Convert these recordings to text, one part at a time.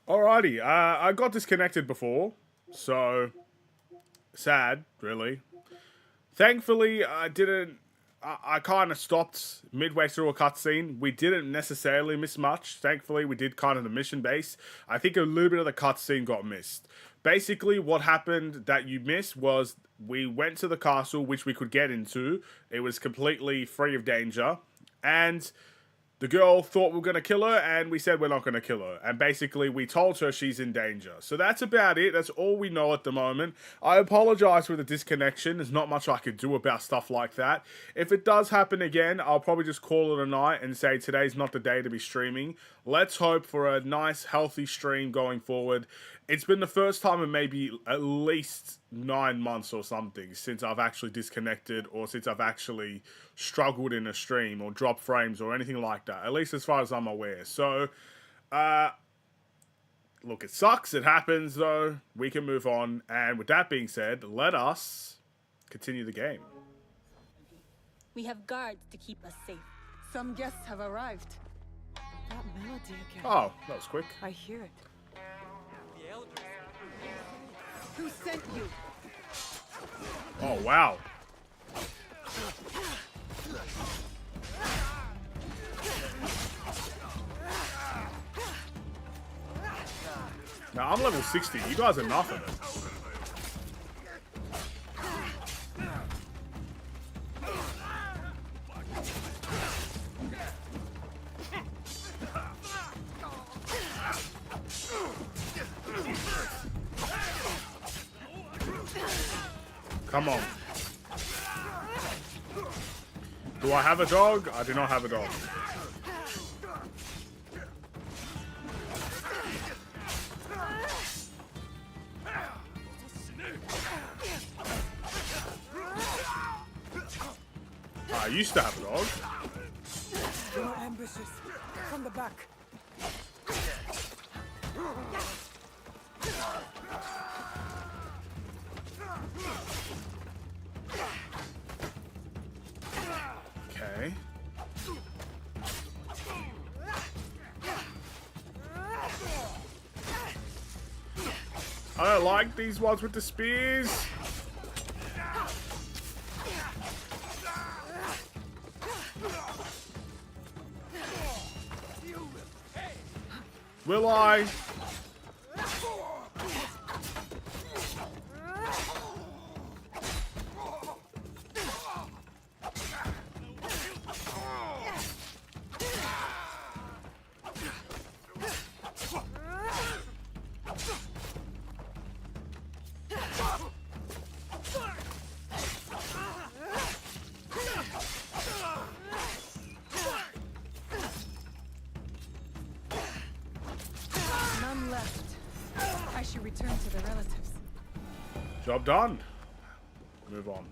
Alrighty, I got disconnected before, so sad, really. Thankfully, I didn't. I kind of stopped midway through a cutscene. We didn't necessarily miss much. Thankfully, we did kind of the mission base. I think a little bit of the cutscene got missed. Basically, what happened that you missed was we went to the castle, which we could get into. It was completely free of danger, and the girl thought we were going to kill her, and we said we're not going to kill her. And basically, we told her she's in danger. So that's about it. That's all we know at the moment. I apologize for the disconnection. There's not much I could do about stuff like that. If it does happen again, I'll probably just call it a night and say today's not the day to be streaming. Let's hope for a nice, healthy stream going forward. It's been the first time in maybe at least 9 months or something since I've actually disconnected or since I've actually struggled in a stream or dropped frames or anything like that, at least as far as I'm aware. So, look, it sucks. It happens, though. We can move on. And with that being said, let us continue the game. We have guards to keep us safe. Some guests have arrived. That melody again. Oh, that was quick. I hear it. Who sent you? Oh, wow. Now, I'm level 60. You guys are nothing. Come on. Do I have a dog? I do not have a dog. I used to have a dog. More ambushes from the back. Okay. I don't like these ones with the spears. Will I? None left. I should return to the relatives. Job done. Move on.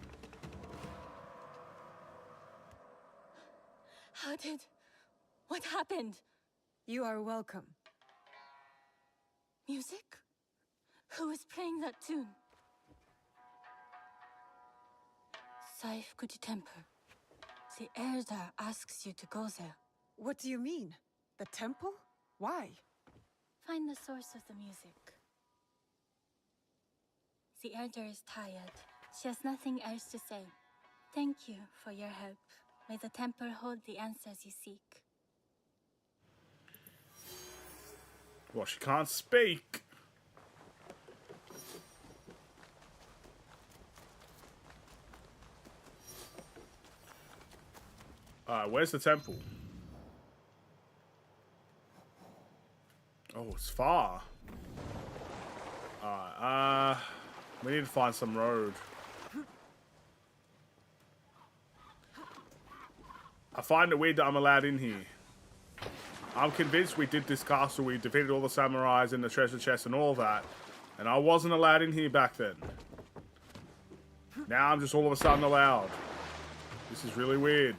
What happened? You are welcome. Music? Who is playing that tune? Saif Temple. The elder asks you to go there. What do you mean? The temple? Why? Find the source of the music. The elder is tired. She has nothing else to say. Thank you for your help. May the temple hold the answers you seek. Well, she can't speak. Where's the temple? Oh, it's far. We need to find some road. I find it weird that I'm allowed in here. I'm convinced we did this castle, we defeated all the samurais in the treasure chest and all that, and I wasn't allowed in here back then. Now I'm just all of a sudden allowed. This is really weird.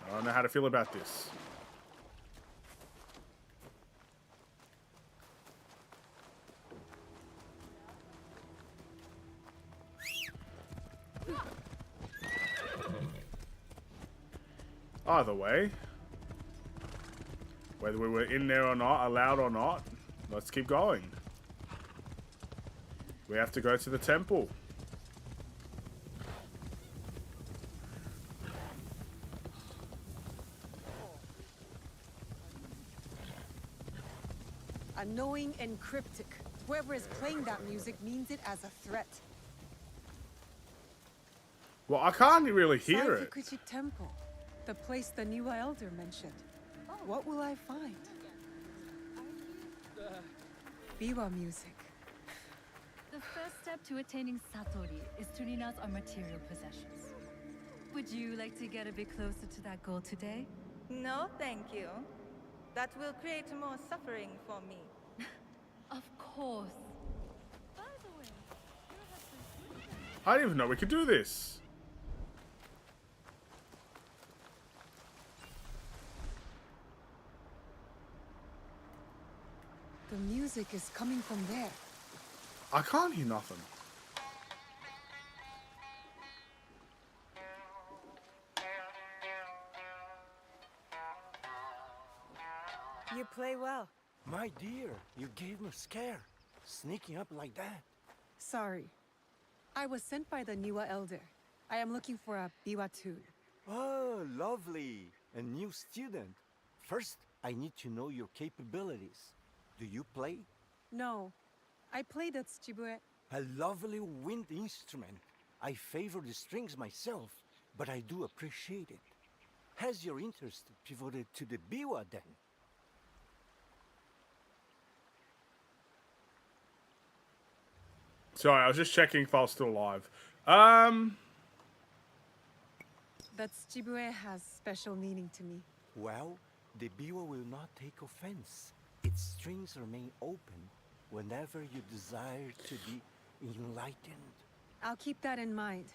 I don't know how to feel about this. Either way. Whether we were in there or not, allowed or not, let's keep going. We have to go to the temple. Annoying and cryptic. Whoever is playing that music means it as a threat. Well, I can't really hear it. Saikuchi Temple, the place the Niwa Elder mentioned. What will I find? Biwa music. The first step to attaining Satori is to renounce our material possessions. Would you like to get a bit closer to that goal today? No, thank you. That will create more suffering for me. Of course. I didn't even know we could do this. The music is coming from there. I can't hear nothing. You play well. My dear, you gave me a scare. Sneaking up like that. Sorry. I was sent by the Niwa Elder. I am looking for a Biwa tune. Oh, lovely. A new student. First, I need to know your capabilities. Do you play? No. I played at Tsujibue. A lovely wind instrument. I favor the strings myself, but I do appreciate it. Has your interest pivoted to the biwa then? Sorry, I was just checking if I was still alive. That Tsujibue has special meaning to me. Well, the biwa will not take offense. Its strings remain open whenever you desire to be enlightened. I'll keep that in mind.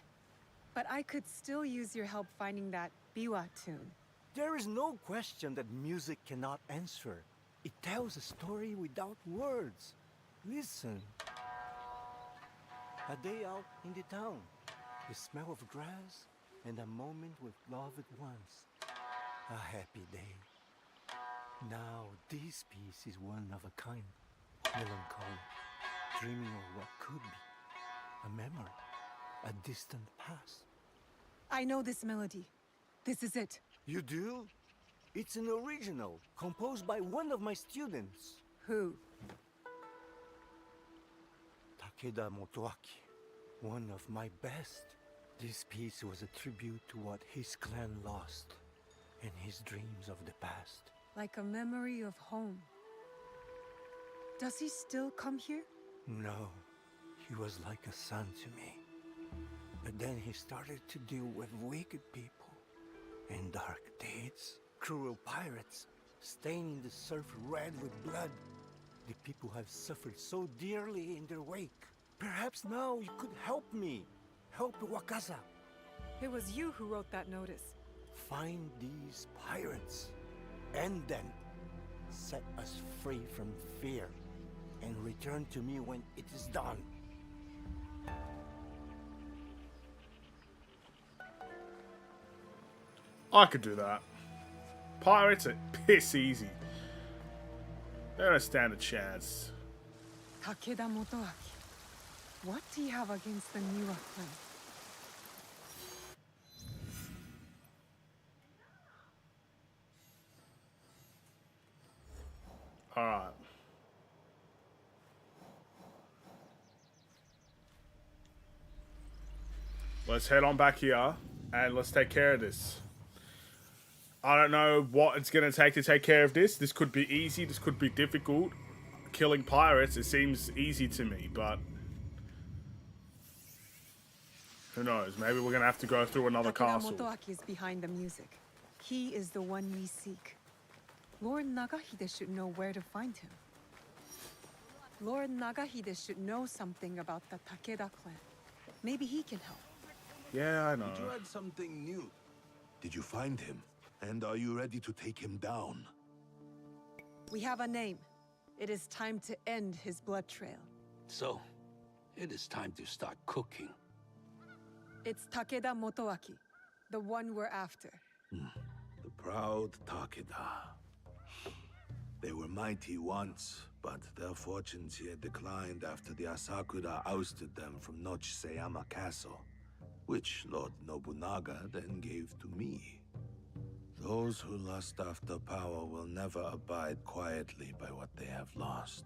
But I could still use your help finding that Biwa tune. There is no question that music cannot answer. It tells a story without words. Listen. A day out in the town. The smell of grass and a moment with loved ones. A happy day. Now this piece is one of a kind. Melancholy. Dreaming of what could be. A memory. A distant past. I know this melody. This is it. You do? It's an original, composed by one of my students. Who? Takeda Motoaki, one of my best. This piece was a tribute to what his clan lost, and his dreams of the past. Like a memory of home. Does he still come here? No, he was like a son to me. But then he started to deal with wicked people, and dark deeds, cruel pirates, staining the surf red with blood. The people have suffered so dearly in their wake. Perhaps now you could help me. Help Wakasa. It was you who wrote that notice. Find these pirates, end them. Set us free from fear, and return to me when it is done. I could do that. Pirates are piss easy. They don't stand a chance. Takeda Motoaki. What do you have against the Niwa clan? Alright. Let's head on back here and let's take care of this. I don't know what it's going to take care of this. This could be easy, this could be difficult. Killing pirates, it seems easy to me, but who knows? Maybe we're going to have to go through another Takeda castle. Motoaki is behind the music. He is the one we seek. Lord Nagahide should know where to find him. Lord Nagahide should know something about the Takeda clan. Maybe he can help. Yeah, I know. Did you add something new? Did you find him? And are you ready to take him down? We have a name. It is time to end his blood trail. So, it is time to start cooking. It's Takeda Motoaki, the one we're after. The proud Takeda. They were mighty once, but their fortunes here declined after the Asakura ousted them from Nochiseyama Castle, which Lord Nobunaga then gave to me. Those who lust after power will never abide quietly by what they have lost.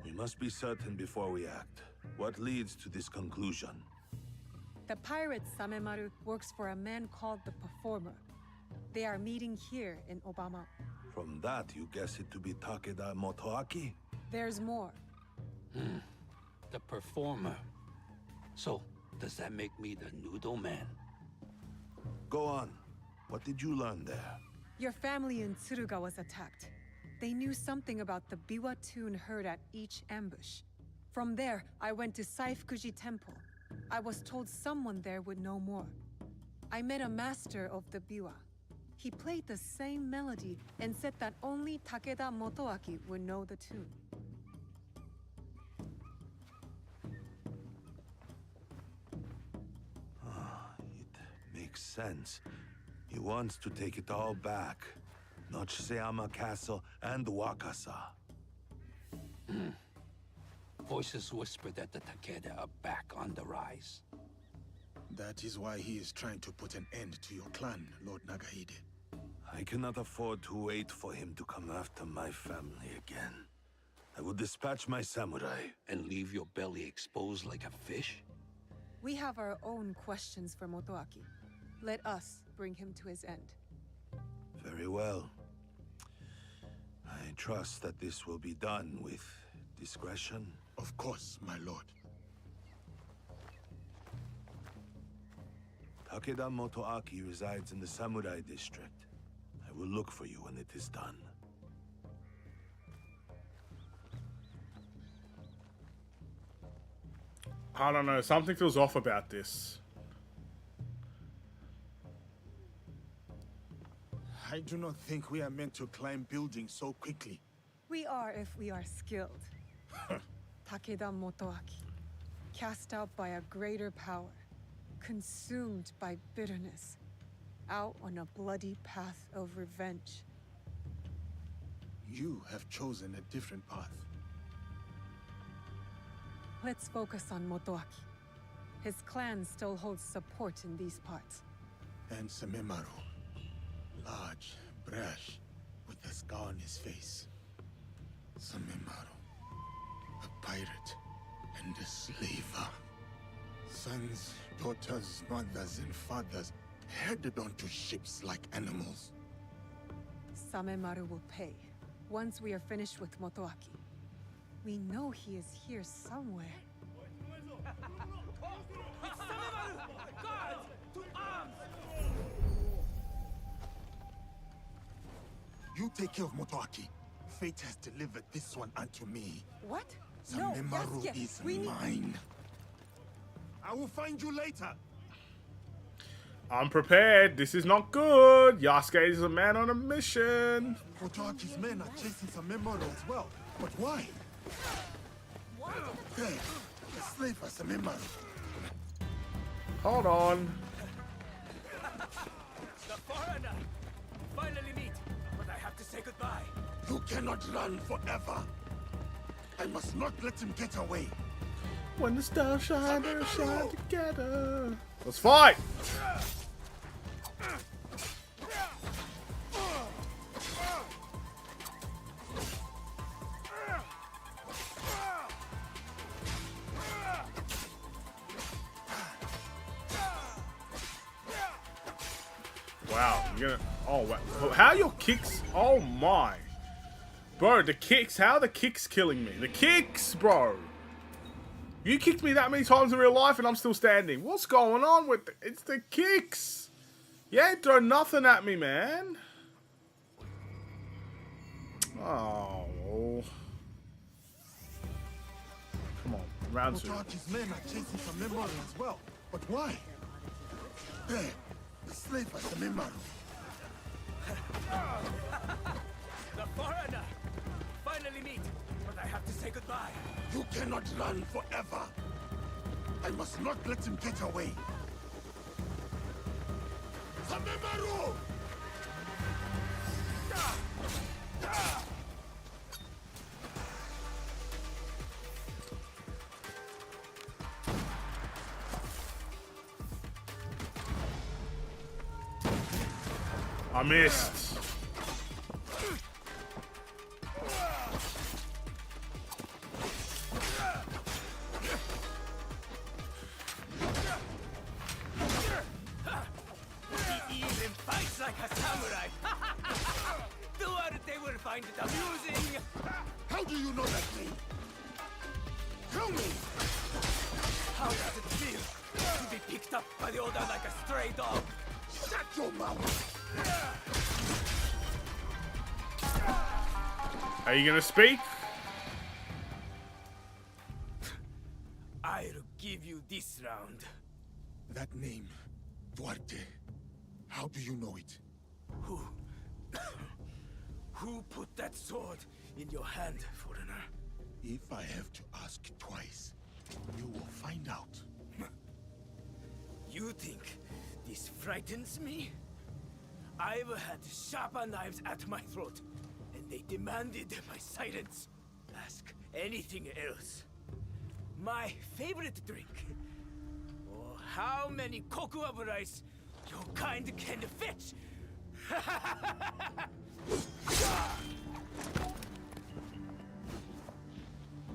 We must be certain before we act. What leads to this conclusion? The pirate Samemaru works for a man called the Performer. They are meeting here in Obama. From that, you guess it to be Takeda Motoaki? There's more. The Performer. So, does that make me the Noodle Man? Go on. What did you learn there? Your family in Tsuruga was attacked. They knew something about the Biwa tune heard at each ambush. From there, I went to Saifukuji Temple. I was told someone there would know more. I met a master of the Biwa. He played the same melody and said that only Takeda Motoaki would know the tune. It makes sense. He wants to take it all back. Nochiseyama Castle and Wakasa. Voices whisper that the Takeda are back on the rise. That is why he is trying to put an end to your clan, Lord Nagahide. I cannot afford to wait for him to come after my family again. I will dispatch my samurai. And leave your belly exposed like a fish? We have our own questions for Motoaki. Let us bring him to his end. Very well. I trust that this will be done with discretion. Of course, my lord. Takeda Motoaki resides in the Samurai District. I will look for you when it is done. I don't know. Something feels off about this. I do not think we are meant to climb buildings so quickly. We are if we are skilled. Takeda Motoaki, cast out by a greater power, consumed by bitterness, out on a bloody path of revenge. You have chosen a different path. Let's focus on Motoaki. His clan still holds support in these parts. And Samemaru, large, brash, with a scar on his face. Samemaru, a pirate and a slaver. Sons, daughters, mothers, and fathers headed onto ships like animals. Samemaru will pay, once we are finished with Motoaki. We know he is here somewhere. You take care of Motoaki. Fate has delivered this one unto me. What? No, Samemaru yes, is we need... mine. I will find you later. I'm prepared. This is not good. Yasuke is a man on a mission. Motoaki's men are chasing Samemaru as well. But why? There, the slave for Samemaru. Hold on. The foreigner! Finally meet, but I have to say goodbye. You cannot run forever. I must not let him get away. When the stars shine, they shine together. Let's fight! Wow, you're gonna... Oh, wow. How are your kicks? Oh, my. Bro, the kicks. How are the kicks killing me? The kicks, bro. You kicked me that many times in real life and I'm still standing. What's going on with it? It's the kicks. You ain't throw nothing at me, man. Oh. Come on, round two. Motoaki's men are chasing Samemaru as well. But why? There, the slave for Samemaru. The foreigner! Finally meet, but I have to say goodbye. You cannot run forever. I must not let him get away. Samemaru! I missed. He even fights like a samurai. Thought they would find it amusing. How do you know that name? Tell me! How does it feel to be picked up by the order like a stray dog? Shut your mouth! Are you gonna speak? I'll give you this round. That name, Duarte. How do you know it? Who? Who put that sword in your hand, foreigner? If I have to ask twice, you will find out. You think this frightens me? I've had sharper knives at my throat, and they demanded my silence. Ask anything else. My favorite drink. Or how many koku of rice your kind can fetch.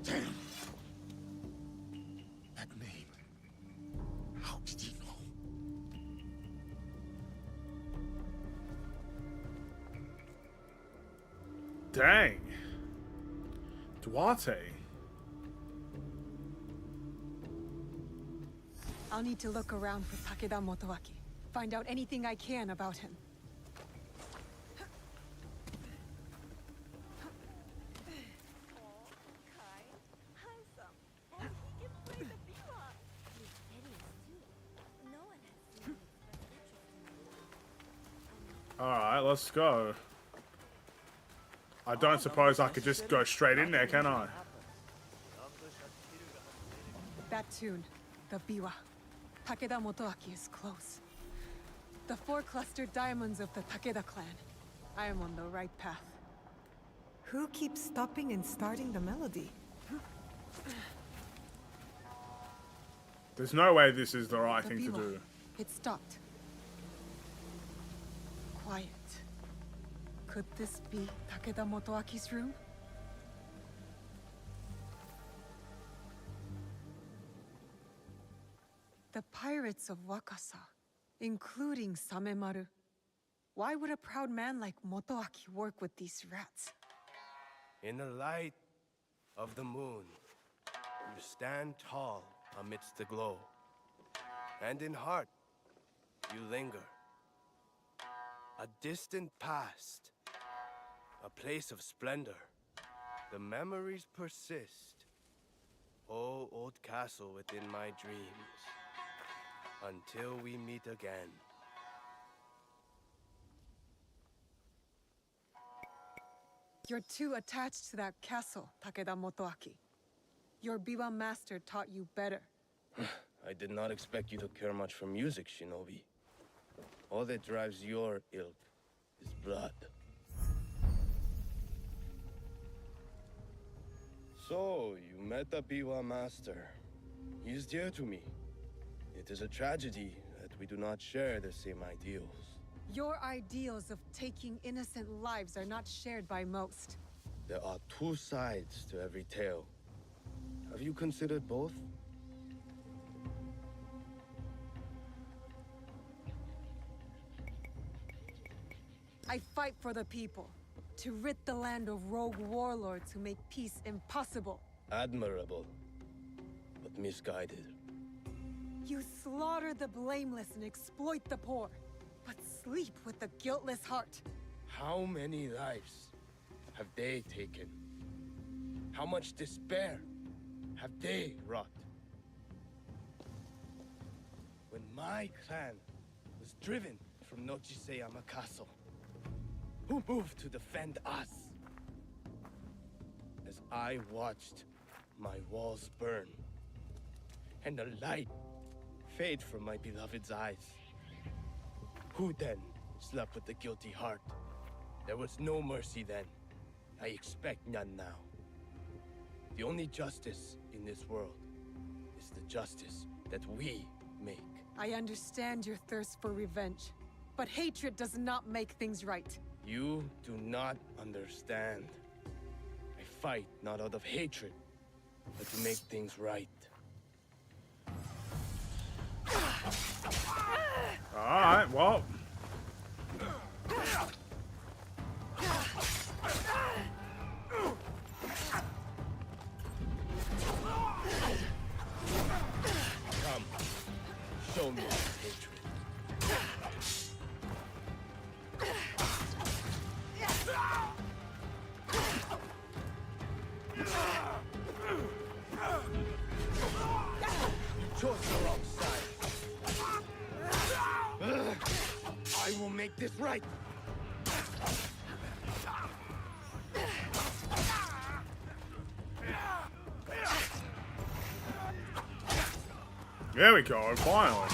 Damn! That name. How did he know? Dang. Duarte. I'll need to look around for Takeda Motoaki. Find out anything I can about him. Alright, let's go. I don't suppose I could just go straight in there, can I? That tune, the Biwa. Takeda Motoaki is close. The 4 clustered diamonds of the Takeda clan. I am on the right path. Who keeps stopping and starting the melody? There's no way this is the right The thing to Biwa. do. It stopped. Quiet. Could this be Takeda Motoaki's room? The pirates of Wakasa, including Samemaru. Why would a proud man like Motoaki work with these rats? In the light of the moon, you stand tall amidst the glow. And in heart, you linger. A distant past, a place of splendor. The memories persist. Oh, old castle within my dreams. Until we meet again. You're too attached to that castle, Takeda Motoaki. Your Biwa master taught you better. I did not expect you to care much for music, Shinobi. All that drives your ilk is blood. So, you met the Biwa master. He is dear to me. It is a tragedy that we do not share the same ideals. Your ideals of taking innocent lives are not shared by most. There are two sides to every tale. Have you considered both? I fight for the people, to rid the land of rogue warlords who make peace impossible. Admirable, but misguided. You slaughter the blameless and exploit the poor, but sleep with the guiltless heart. How many lives have they taken? How much despair have they wrought? When my clan was driven from Nochiseyama Castle, who moved to defend us? As I watched my walls burn, and the light fade from my beloved's eyes, who then slept with the guilty heart? There was no mercy then. I expect none now. The only justice in this world is the justice that we make. I understand your thirst for revenge, but hatred does not make things right. You do not understand. I fight not out of hatred, but to make things right. Alright, well. Come, show me your hatred. You chose the wrong side. I will make this right. There we go, finally.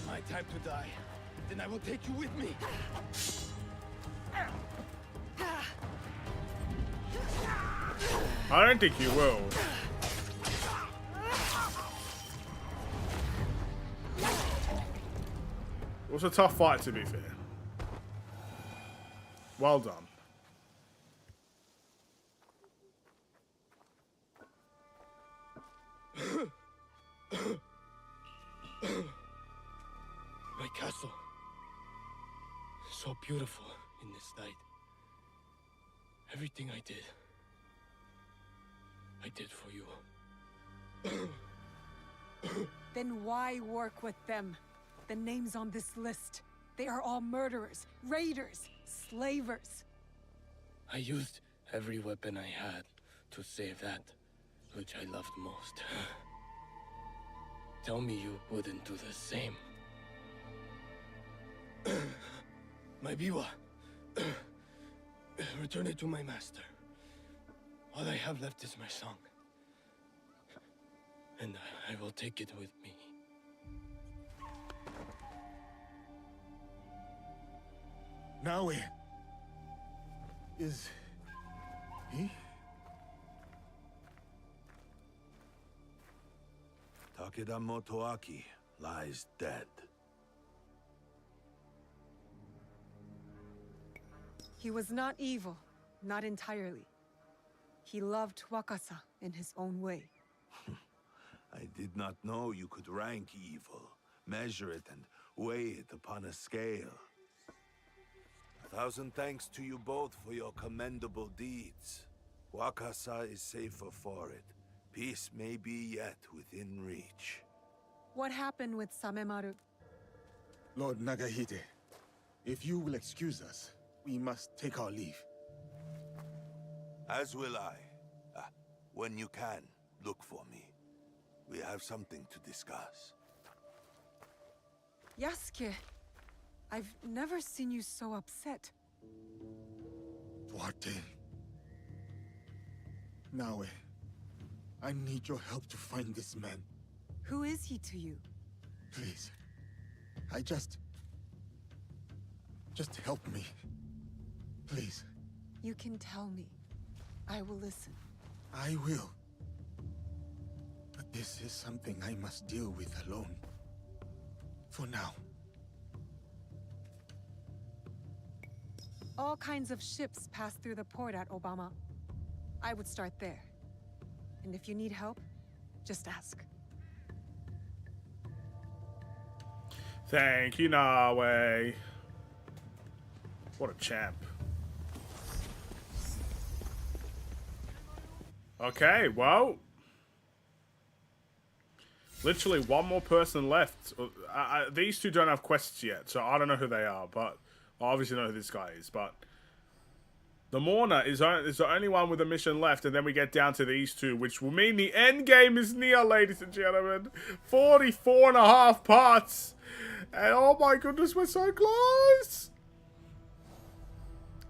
My time to die. Then I will take you with me. I don't think you will. It was a tough fight, to be fair. Well done. My castle. So beautiful in this night. Everything I did for you. Then why work with them? The names on this list, they are all murderers, raiders, slavers. I used every weapon I had to save that which I loved most. Tell me you wouldn't do the same. My biwa. Return it to my master. All I have left is my song. And I will take it with me. Naue. Is he? Takeda Motoaki lies dead. He was not evil, not entirely. He loved Wakasa in his own way. I did not know you could rank evil, measure it, and weigh it upon a scale. 1,000 thanks to you both for your commendable deeds. Wakasa is safer for it. Peace may be yet within reach. What happened with Samemaru? Lord Nagahide, if you will excuse us, we must take our leave. As will I. When you can, look for me. We have something to discuss. Yasuke, I've never seen you so upset. Duarte. Naue, I need your help to find this man. Who is he to you? Please. Just help me. Please. You can tell me. I will listen. I will. But this is something I must deal with alone. For now. All kinds of ships pass through the port at Obama. I would start there. And if you need help, just ask. Thank you, Naue. What a champ. Okay, well. Literally one more person left. These two don't have quests yet, so I don't know who they are, but I obviously know who this guy is, but the Mourner is the only one with a mission left, and then we get down to these two, which will mean the end game is near, ladies and gentlemen. 44.5 parts. And oh my goodness, we're so close.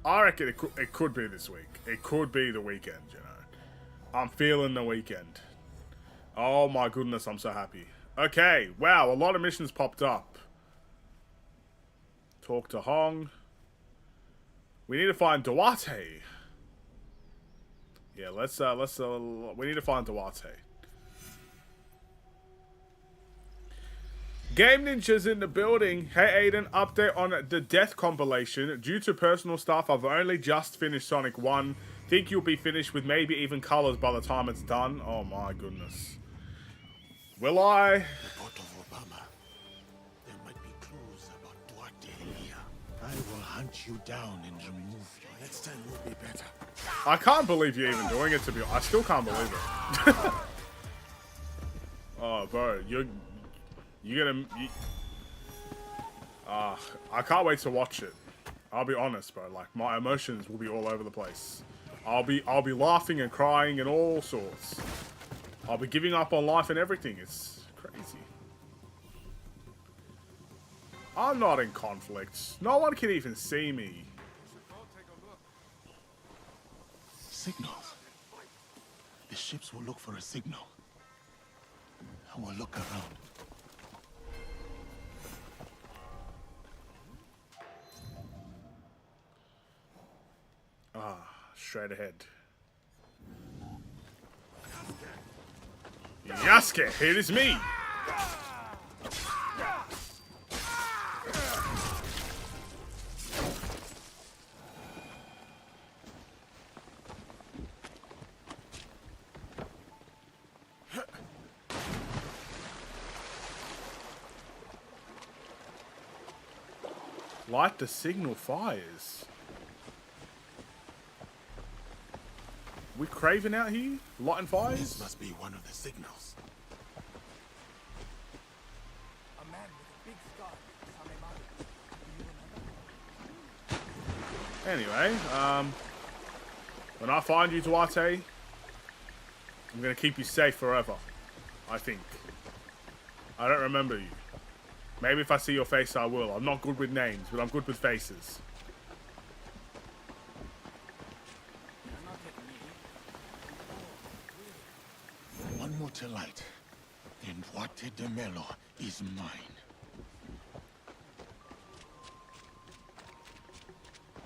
I reckon it could be this week. It could be the weekend, you know. I'm feeling the weekend. Oh my goodness, I'm so happy. Okay, wow, a lot of missions popped up. Talk to Hong. We need to find Duarte. Yeah, we need to find Duarte. Game Ninja's in the building. Hey Aiden, update on the Death compilation. Due to personal stuff, I've only just finished Sonic 1. Think you'll be finished with maybe even colors by the time it's done. Oh my goodness. Will I? Report of Obama. There might be clues about Duarte here. I will hunt you down and remove you. Next time will be better. I can't believe you're even doing it, to be honest. I still can't believe it. Oh, bro, I can't wait to watch it. I'll be honest, bro. Like, my emotions will be all over the place. I'll be laughing and crying and all sorts. I'll be giving up on life and everything. It's crazy. I'm not in conflict. No one can even see me. Signals. The ships will look for a signal. I will look around. Straight ahead. Yasuke, it is me! Light the signal fires. We craving out here? Lighting fires? This must be one of the signals. A man with a big scar. Anyway, when I find you, Duarte, I'm gonna keep you safe forever. I think. I don't remember you. Maybe if I see your face, I will. I'm not good with names, but I'm good with faces. One more to light, then Duarte de Melo is mine.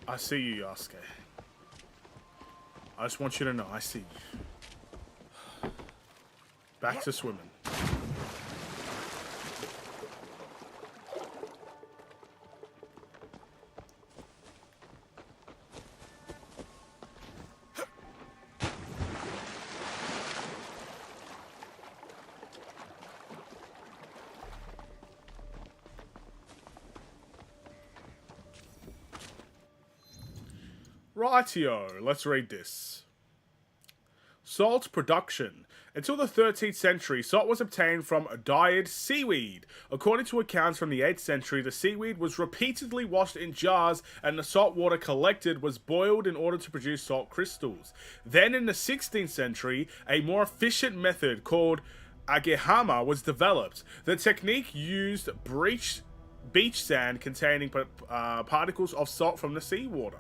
I see you, Yasuke. I just want you to know, I see you. Back to swimming. Rightio, let's read this. Salt production. Until the 13th century, salt was obtained from dyed seaweed. According to accounts from the 8th century, the seaweed was repeatedly washed in jars and the salt water collected was boiled in order to produce salt crystals. Then in the 16th century, a more efficient method called agehama was developed. The technique used beach sand containing particles of salt from the seawater.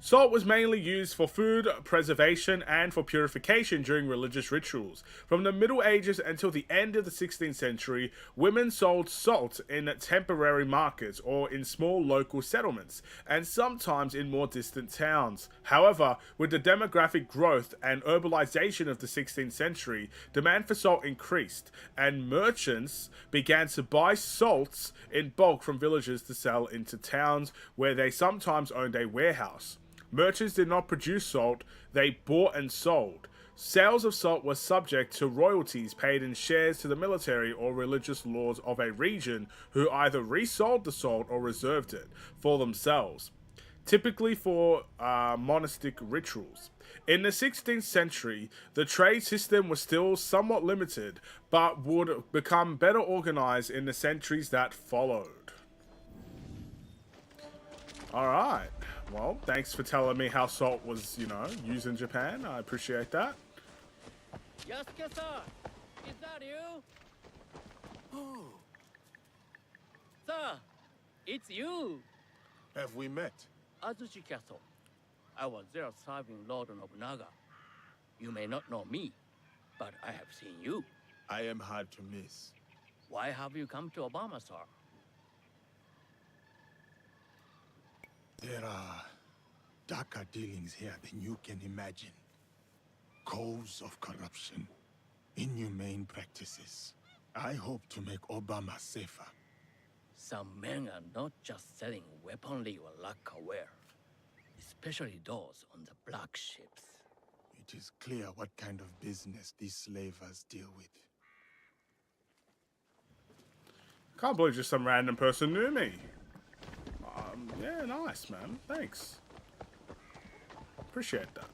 Salt was mainly used for food preservation and for purification during religious rituals. From the Middle Ages until the end of the 16th century, women sold salt in temporary markets or in small local settlements, and sometimes in more distant towns. However, with the demographic growth and urbanization of the 16th century, demand for salt increased, and merchants began to buy salts in bulk from villages to sell into towns where they sometimes owned a warehouse. Merchants did not produce salt, they bought and sold. Sales of salt were subject to royalties paid in shares to the military or religious lords of a region who either resold the salt or reserved it for themselves, typically for monastic rituals. In the 16th century, the trade system was still somewhat limited, but would become better organized in the centuries that followed. Alright. Well, thanks for telling me how salt was, used in Japan. I appreciate that. Yasuke-san, is that you? Oh. Sir, it's you. Have we met? Azuchi Castle. I was there serving Lord Nobunaga. You may not know me, but I have seen you. I am hard to miss. Why have you come to Obama, sir? There are darker dealings here than you can imagine. Coves of corruption, inhumane practices. I hope to make Obama safer. Some men are not just selling weaponry or lacquerware, especially those on the black ships. It is clear what kind of business these slavers deal with. Can't believe just some random person knew me. Yeah, nice, man. Thanks. Appreciate that.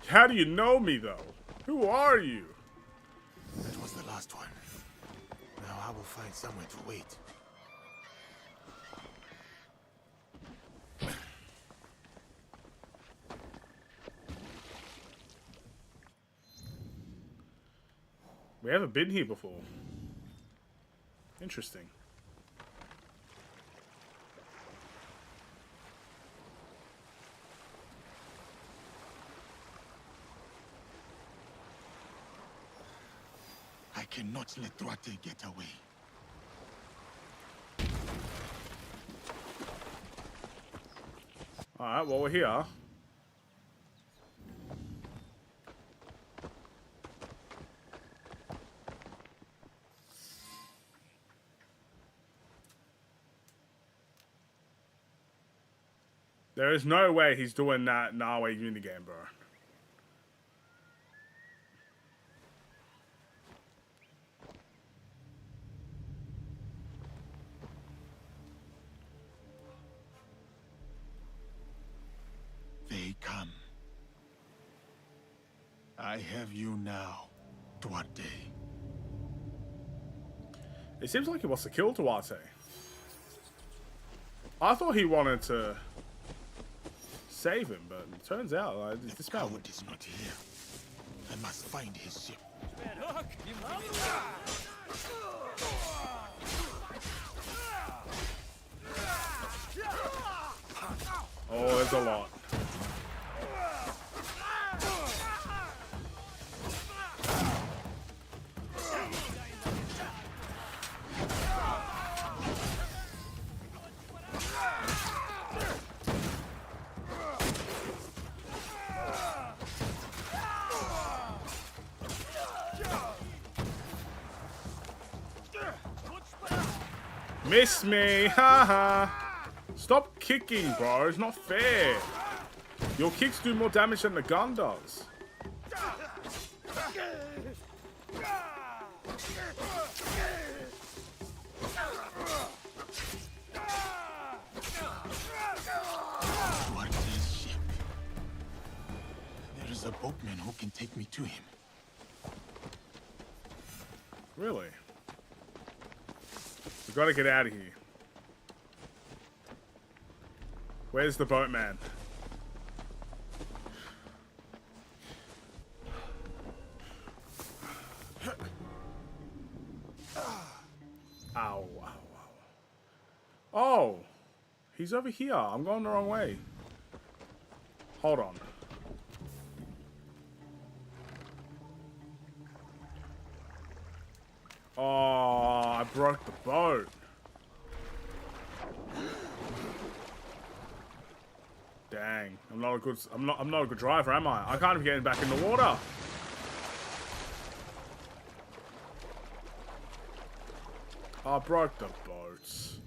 How do you know me, though? Who are you? That was the last one. Now I will find somewhere to wait. We haven't been here before. Interesting. I cannot let Duarte get away. Alright, well, we're here. There is no way he's doing that Nawe unigame, bro. They come. I have you now, Duarte. It seems like he wants to kill Duarte. I thought he wanted to save him, but it turns out The coward is not here. I must find his ship. Oh, there's a lot. Miss me, haha. Stop kicking, bro. It's not fair. Your kicks do more damage than the gun does. Duarte's ship. There is a boatman who can take me to him. Really? We gotta get out of here. Where's the boatman? Ow, ow, ow. Oh! He's over here. I'm going the wrong way. Hold on. Oh, I broke the boat. Dang, I'm not a good driver, am I? I can't even get back in the water. I broke the boats.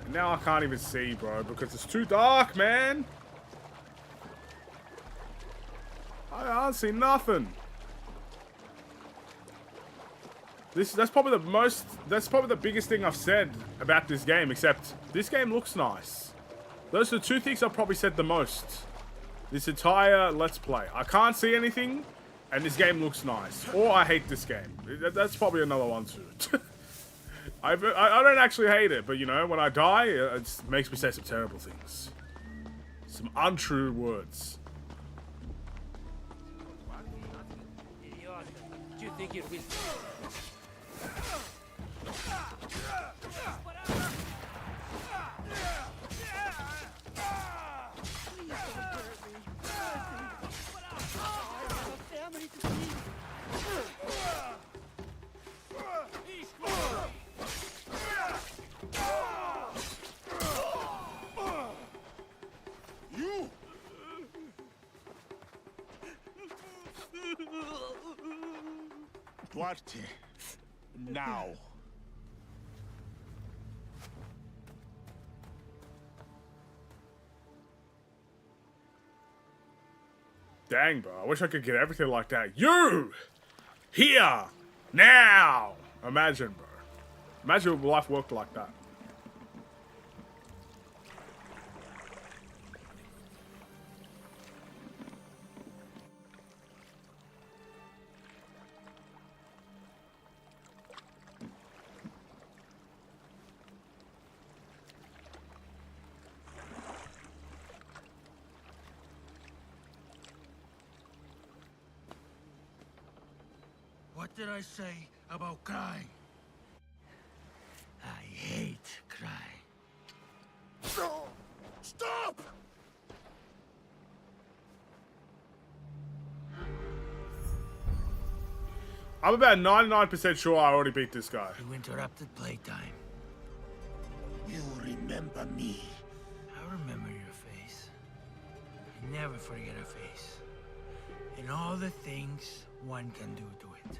And now I can't even see, bro, because it's too dark, man. I can't see nothing. That's probably the biggest thing I've said about this game, except this game looks nice. Those are the two things I've probably said the most this entire Let's Play. I can't see anything, and this game looks nice. Or I hate this game. That's probably another one too. I don't actually hate it, but you know, when I die, it makes me say some terrible things. Some untrue words. Do you think it will? Duarte. Now. Dang, bro. I wish I could get everything like that. You! Here! Now! Imagine, bro. Imagine if life worked like that. What did I say about crying? I hate crying. No! Stop! I'm about 99% sure I already beat this guy. You interrupted playtime. You remember me. I remember your face. I never forget a face. And all the things one can do to it.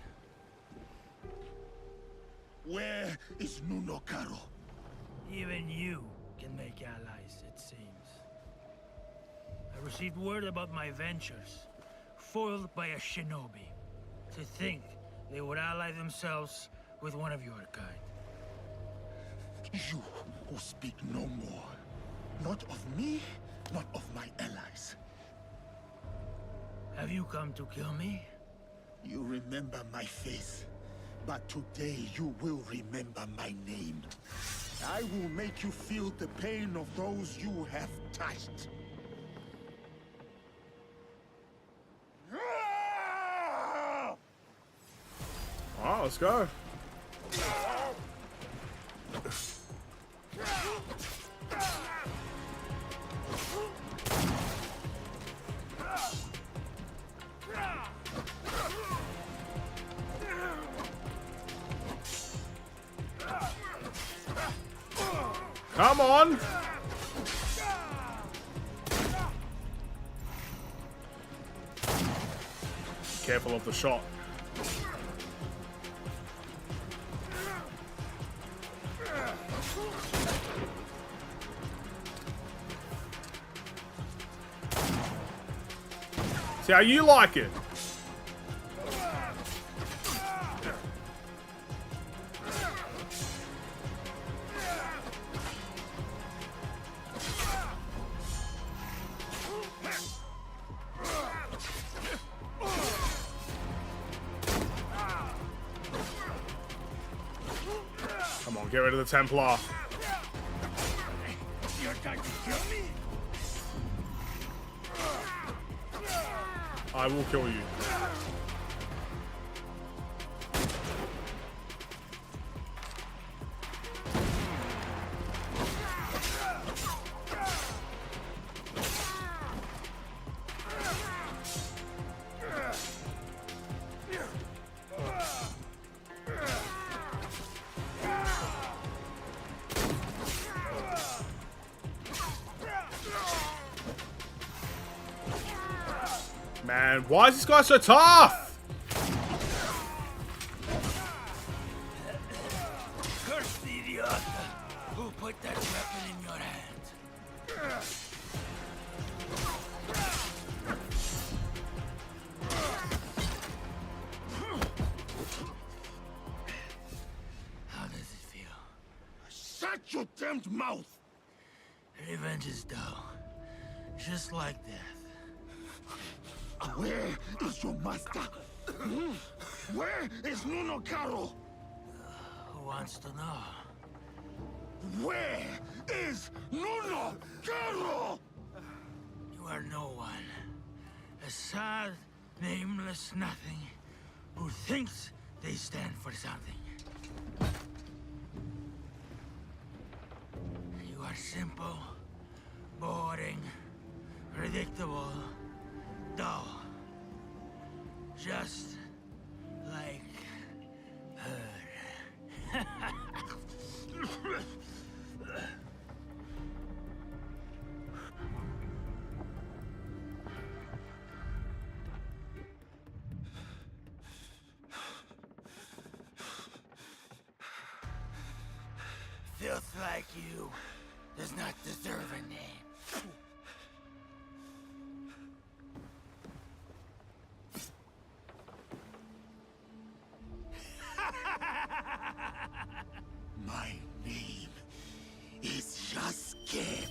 Where is Nuno Caro? Even you can make allies, it seems. I received word about my ventures, foiled by a shinobi. To think they would ally themselves with one of your kind. You will speak no more. Not of me, not of my allies. Have you come to kill me? You remember my face, but today you will remember my name. I will make you feel the pain of those you have touched. Oh, let's go. Come on! Careful of the shot. See how you like it. Come on, get rid of the Templar. You're trying to kill me? I will kill you. Man, why is this guy so tough? Curse the idiot who put that weapon in your hand. How does it feel? Shut your damned mouth! Revenge is dull, just like death. Where is your master? Where is Nuno Caro? Who wants to know? Where is Nuno Caro? You are no one. A sad, nameless nothing who thinks they stand for something. You are simple, boring, predictable, dull. Just like her. like you does not deserve a name. My name is Yasuke.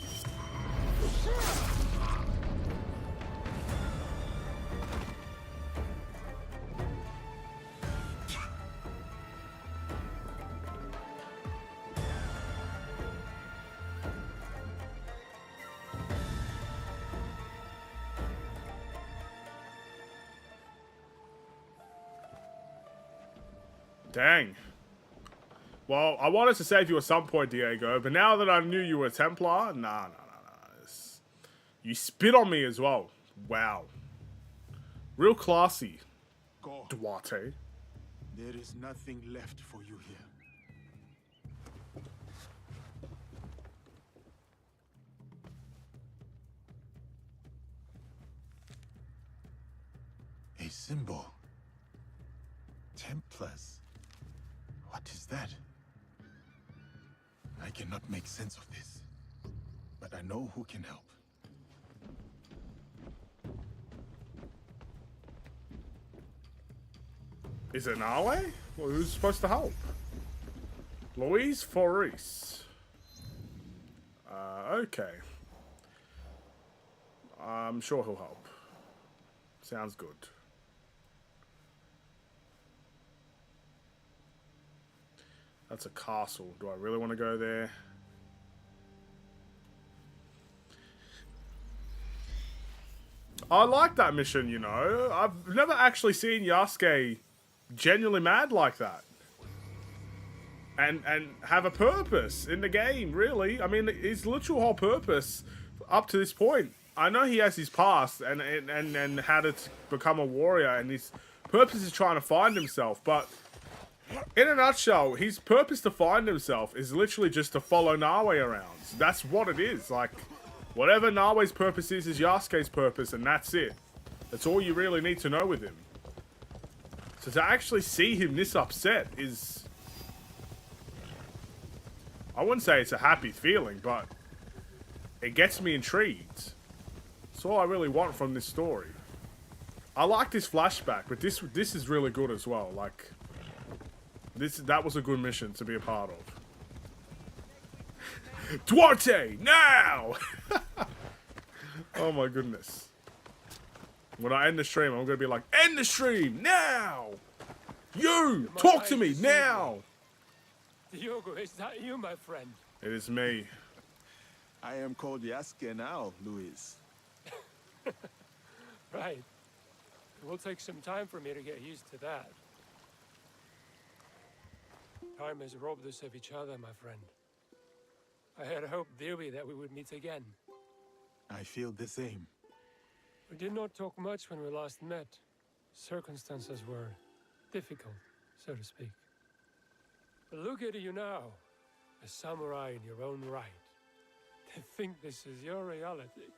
Dang. Well, I wanted to save you at some point, Diego, but now that I knew you were a Templar, nah. You spit on me as well. Wow. Real classy, Go. Duarte. There is nothing left for you here. A symbol. Templars. What is that? I cannot make sense of this, but I know who can help. Is it Nawe? Well, who's supposed to help? Luis Faris. Okay. I'm sure he'll help. Sounds good. That's a castle. Do I really want to go there? I like that mission, you know. I've never actually seen Yasuke genuinely mad like that. And have a purpose in the game, really. I mean, his literal whole purpose up to this point. I know he has his past and how to become a warrior, and his purpose is trying to find himself, but in a nutshell, his purpose to find himself is literally just to follow Nawe around. That's what it is. Like, whatever Nawe's purpose is Yasuke's purpose, and that's it. That's all you really need to know with him. So to actually see him this upset is... I wouldn't say it's a happy feeling, but it gets me intrigued. That's all I really want from this story. I like this flashback, but this is really good as well. Like... That was a good mission to be a part of. Duarte, now! Oh my goodness. When I end the stream, I'm gonna be like, end the stream, now! You! Talk to me, now! Diogo, is that you, my friend? It is me. I am called Yasuke now, Luis. Right. It will take some time for me to get used to that. Time has robbed us of each other, my friend. I had hoped dearly that we would meet again. I feel the same. We did not talk much when we last met. Circumstances were difficult, so to speak. But look at you now, a samurai in your own right. To think this is your reality.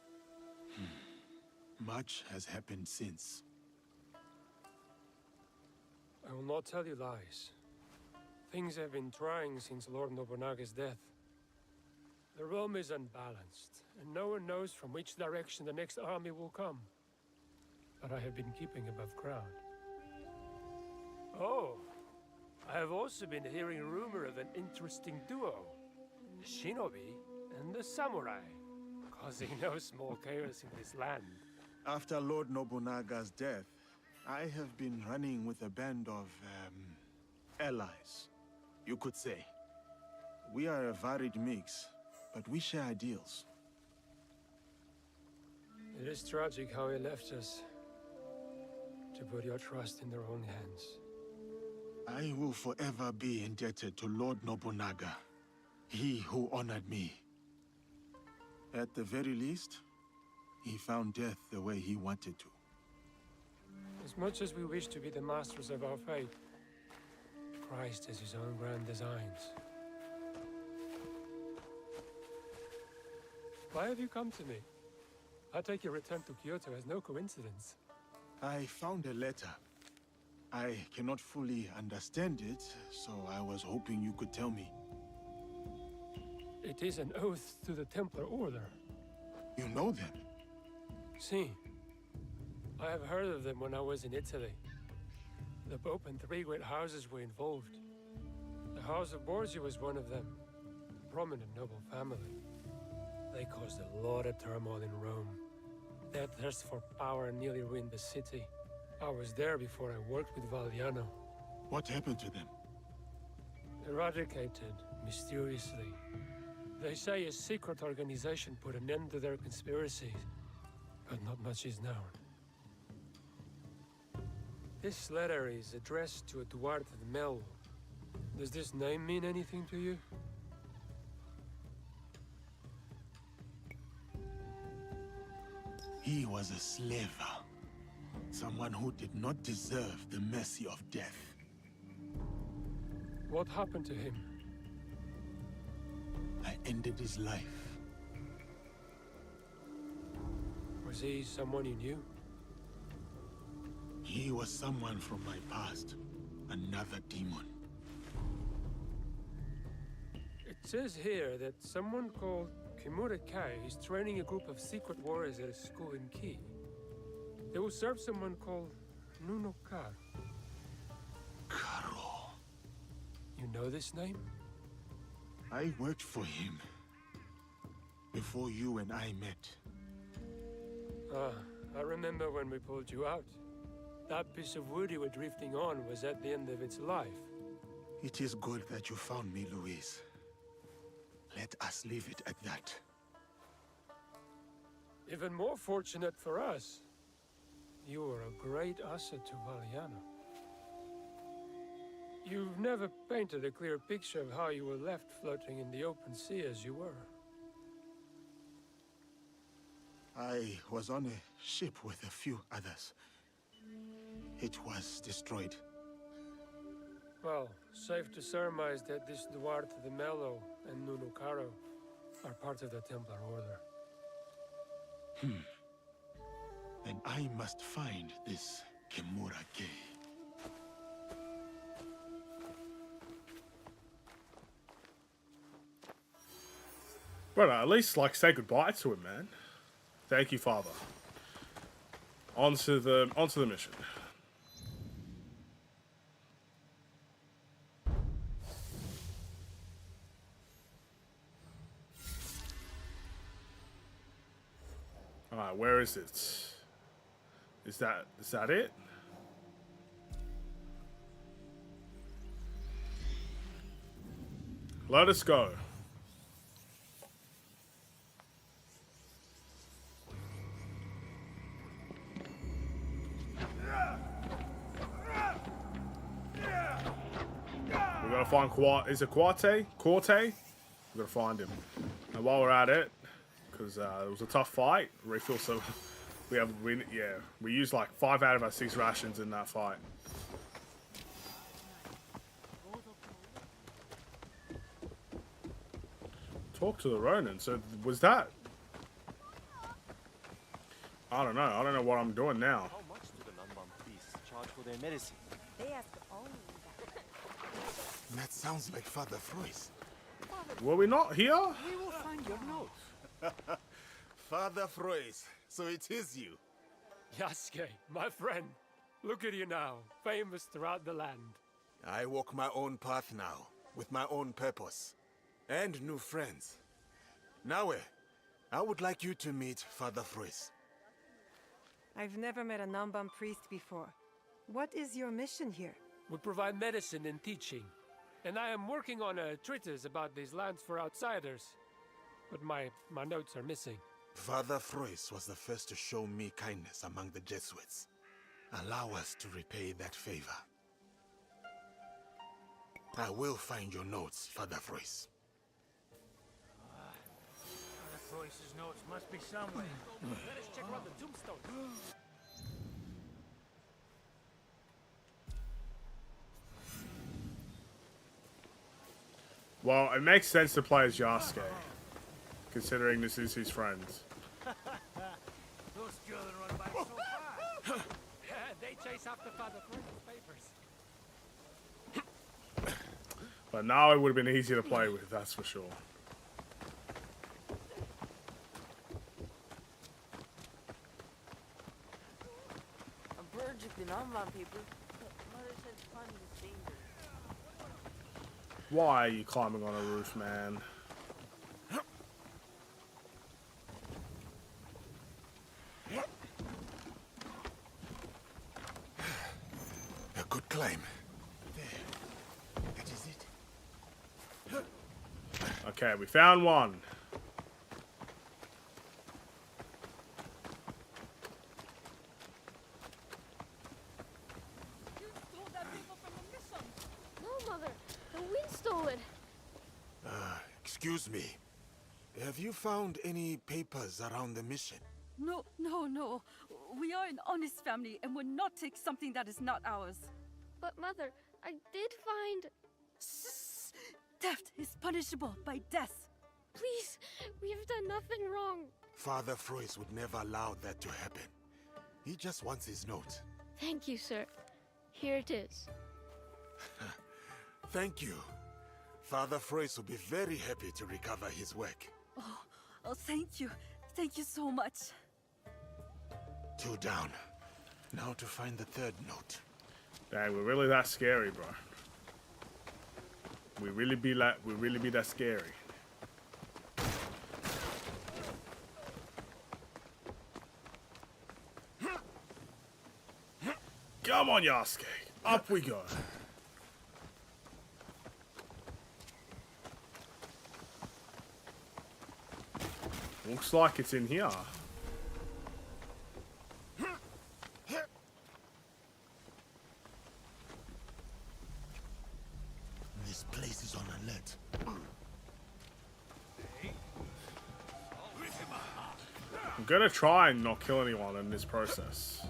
Much has happened since. I will not tell you lies. Things have been trying since Lord Nobunaga's death. The realm is unbalanced, and no one knows from which direction the next army will come. But I have been keeping above ground. Oh, I have also been hearing rumor of an interesting duo. The shinobi and the samurai, causing no small chaos in this land. After Lord Nobunaga's death, I have been running with a band of, allies, you could say. We are a varied mix, but we share ideals. It is tragic how he left us, to put your trust in their own hands. I will forever be indebted to Lord Nobunaga, he who honored me. At the very least, he found death the way he wanted to. As much as we wish to be the masters of our fate, Christ has his own grand designs. Why have you come to me? I take your return to Kyoto as no coincidence. I found a letter. I cannot fully understand it, so I was hoping you could tell me. It is an oath to the Templar Order. You know them? See, I have heard of them when I was in Italy. The Pope and 3 great houses were involved. The House of Borgia was one of them. A prominent noble family. They caused a lot of turmoil in Rome. Their thirst for power nearly ruined the city. I was there before I worked with Valliano. What happened to them? Eradicated, mysteriously. They say a secret organization put an end to their conspiracies, but not much is known. This letter is addressed to Eduardo de Mello. Does this name mean anything to you? He was a slaver. Someone who did not deserve the mercy of death. What happened to him? I ended his life. Was he someone you knew? He was someone from my past. Another demon. It says here that someone called Kimura Kai is training a group of secret warriors at a school in Kii. They will serve someone called Nuno Kar. Karo. You know this name? I worked for him. Before you and I met. Ah, I remember when we pulled you out. That piece of wood you were drifting on was at the end of its life. It is good that you found me, Luis. Let us leave it at that. Even more fortunate for us, you were a great asset to Valliano. You've never painted a clear picture of how you were left floating in the open sea as you were. I was on a ship with a few others. It was destroyed. Well, safe to surmise that this Duarte de Mello and Nuno Caro are part of the Templar Order. Then I must find this Kimura Kei. Brother, at least, like, say goodbye to him, man. Thank you, Father. On to the mission. Alright, where is it? Is that it? Let us go. We gotta find is it Quarte? We gotta find him. And while we're at it, because it was a tough fight, refill. So we used like 5 out of our 6 rations in that fight. Talk to the Ronin. So was that? I don't know. I don't know what I'm doing now. How much do the Nanban priests charge for their medicine? They ask only that. That sounds like Father Frois. Were we not here? We will find your notes. Father Frois, so it is you. Yasuke, my friend. Look at you now, famous throughout the land. I walk my own path now, with my own purpose. And new friends. Naue, I would like you to meet Father Frois. I've never met a Namban priest before. What is your mission here? We provide medicine and teaching. And I am working on a treatise about these lands for outsiders. But my notes are missing. Father Frois was the first to show me kindness among the Jesuits. Allow us to repay that favor. I will find your notes, Father Frois. Father Frois's notes must be somewhere. Let us check around the tombstone. Well, it makes sense to play as Yasuke, considering this is his friend. Those children run by so fast. They chase after Father Frois's papers. But now it would have been easier to play with, that's for sure. the Namban people, but Mother said climbing is dangerous. Why are you climbing on a roof, man? A good climb. There. That is it. Okay, we found one. No, Mother. The wind stole it. Excuse me. Have you found any papers around the mission? No, no, no. We are an honest family and would not take something that is not ours. But, Mother, I did find... Theft is punishable by death. Please, we have done nothing wrong. Father Frois would never allow that to happen. He just wants his note. Thank you, sir. Here it is. Thank you. Father Frois will be very happy to recover his work. Oh, thank you. Thank you so much. 2 down. Now to find the 3rd note. Dang, we're really that scary, bro. We really be that scary. Come on, Yasuke. Up we go. Looks like it's in here. This place is on alert. I'm gonna try and not kill anyone in this process.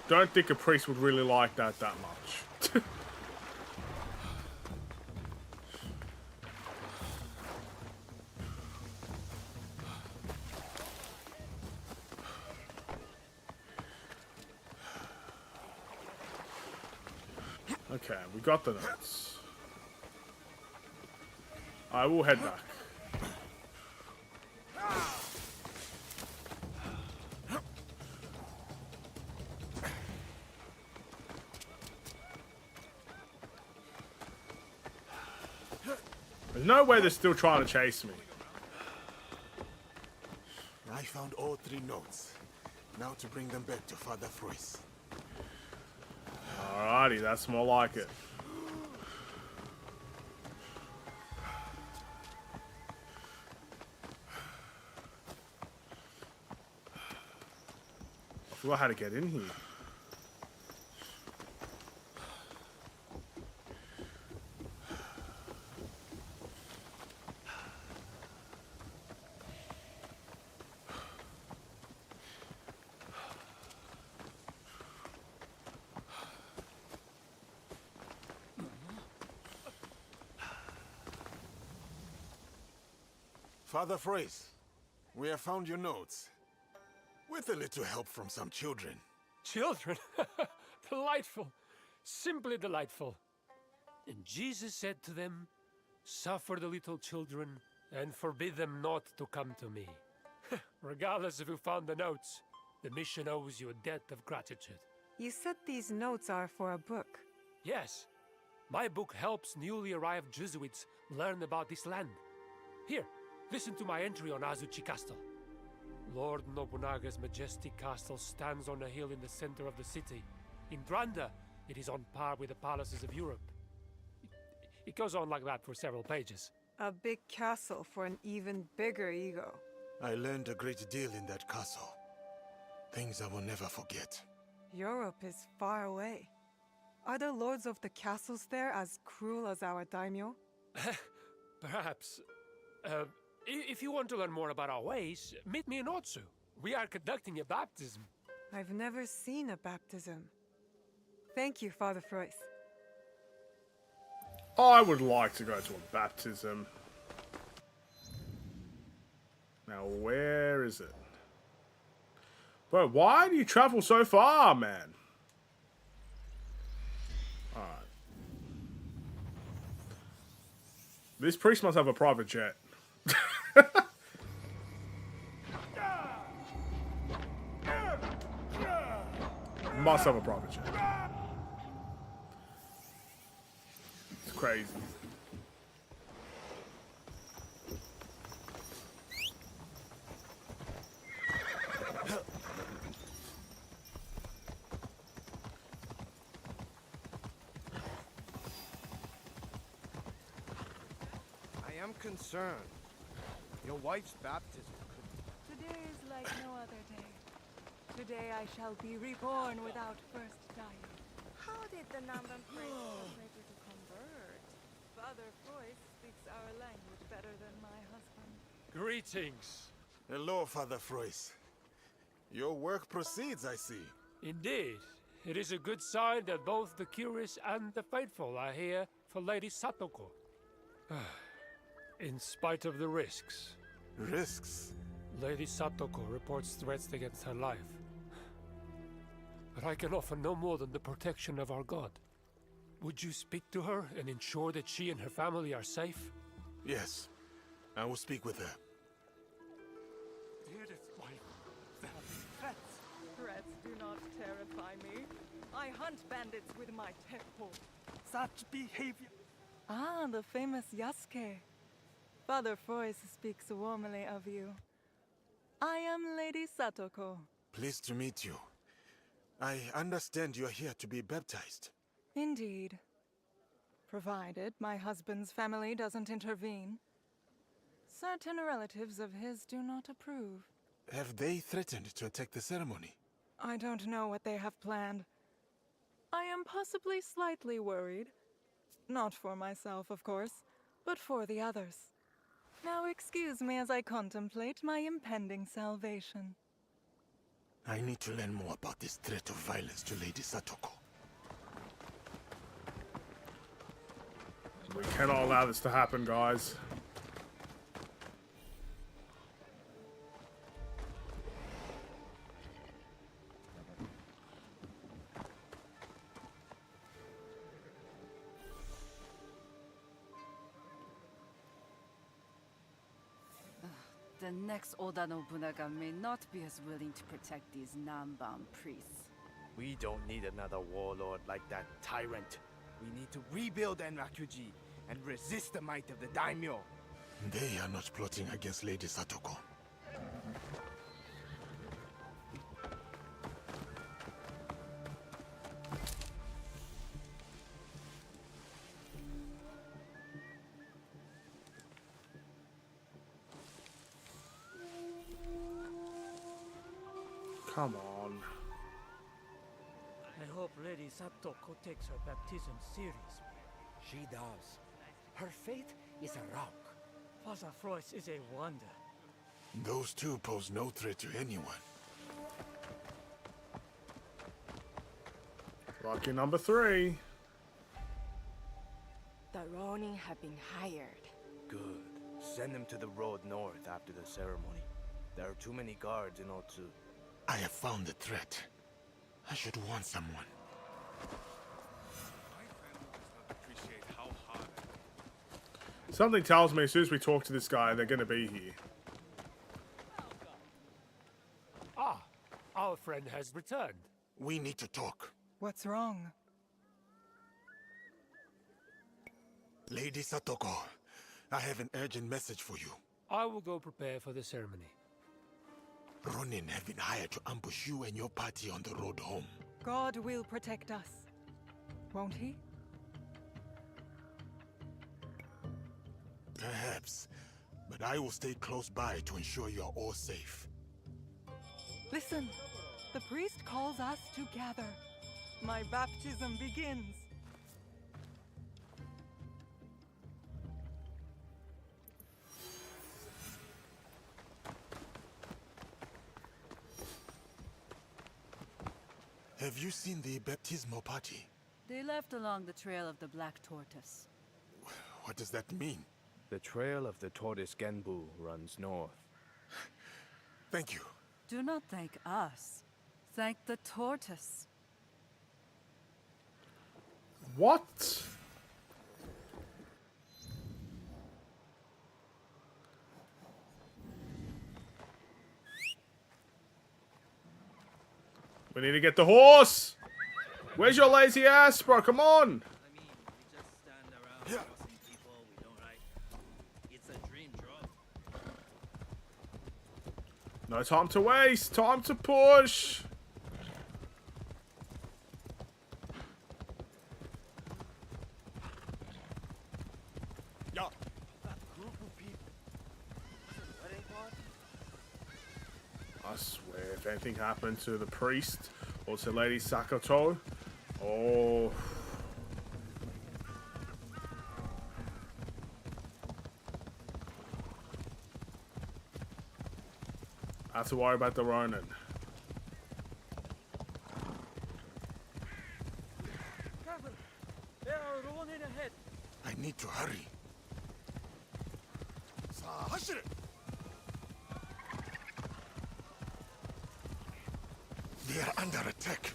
Don't think a priest would really like that much. Okay, we got the notes. I will head back. There's no way they're still trying to chase me. I found all 3 notes. Now to bring them back to Father Frois. Alrighty, that's more like it. I forgot how to get in here. Father Frois, we have found your notes. With a little help from some children. Children? Delightful. Simply delightful. And Jesus said to them, "Suffer the little children and forbid them not to come to me." Regardless of who found the notes, the mission owes you a debt of gratitude. You said these notes are for a book. Yes, my book helps newly arrived Jesuits learn about this land. Here, listen to my entry on Azuchi Castle. Lord Nobunaga's majestic castle stands on a hill in the center of the city. In Dranda, it is on par with the palaces of Europe. It goes on like that for several pages. A big castle for an even bigger ego. I learned a great deal in that castle. Things I will never forget. Europe is far away. Are the lords of the castles there as cruel as our daimyo? Perhaps. If you want to learn more about our ways, meet me in Otsu. We are conducting a baptism. I've never seen a baptism. Thank you, Father Frois. I would like to go to a baptism. Now, where is it? Bro, why do you travel so far, man? Alright. This priest must have a private jet. Must have a profit share. It's crazy. I am concerned. Your wife's baptism could... Today is like no other day. Today I shall be reborn without first dying. How did the Namban prince persuade you to convert? Father Frois speaks our language better than my husband. Greetings. Hello, Father Frois. Your work proceeds, I see. Indeed. It is a good sign that both the curious and the faithful are here for Lady Satoko. In spite of the risks. Risks? Lady Satoko reports threats against her life. But I can offer no more than the protection of our god. Would you speak to her and ensure that she and her family are safe? Yes. I will speak with her. Dearest wife, Threats do not terrify me. I hunt bandits with my teppo. such behavior. Ah, the famous Yasuke. Father Frois speaks warmly of you. I am Lady Satoko. Pleased to meet you. I understand you are here to be baptized. Indeed. Provided my husband's family doesn't intervene. Certain relatives of his do not approve. Have they threatened to attack the ceremony? I don't know what they have planned. I am possibly slightly worried. Not for myself, of course, but for the others. Now excuse me as I contemplate my impending salvation. I need to learn more about this threat of violence to Lady Satoko. We cannot allow this to happen, guys. The next Oda Nobunaga may not be as willing to protect these Namban priests. We don't need another warlord like that tyrant. We need to rebuild Enrakuji and resist the might of the daimyo. They are not plotting against Lady Satoko. Come on. I hope Lady Satoko takes her baptism seriously. She does. Her faith is a rock. Father Frois is a wonder. Those two pose no threat to anyone. Lucky number 3. The Ronin have been hired. Good. Send them to the road north after the ceremony. There are too many guards in Otsu. I have found the threat. I should warn someone. Something tells me as soon as we talk to this guy, they're going to be here. Ah, our friend has returned. We need to talk. What's wrong? Lady Satoko, I have an urgent message for you. I will go prepare for the ceremony. Ronin have been hired to ambush you and your party on the road home. God will protect us. Won't he? Perhaps, but I will stay close by to ensure you are all safe. Listen, the priest calls us to gather. My baptism begins. Have you seen the baptismal party? They left along the trail of the Black Tortoise. What does that mean? The trail of the tortoise Genbu runs north. Thank you. Do not thank us. Thank the tortoise. What? We need to get the horse. Where's your lazy ass, bro? Come on. No time to waste. Time to push. Yo, that group of people. What they called? I swear, if anything happened to the priest or to Lady Sakato, oh. I have to worry about the Ronin. Careful! There are Ronin ahead. I need to hurry. They are under attack.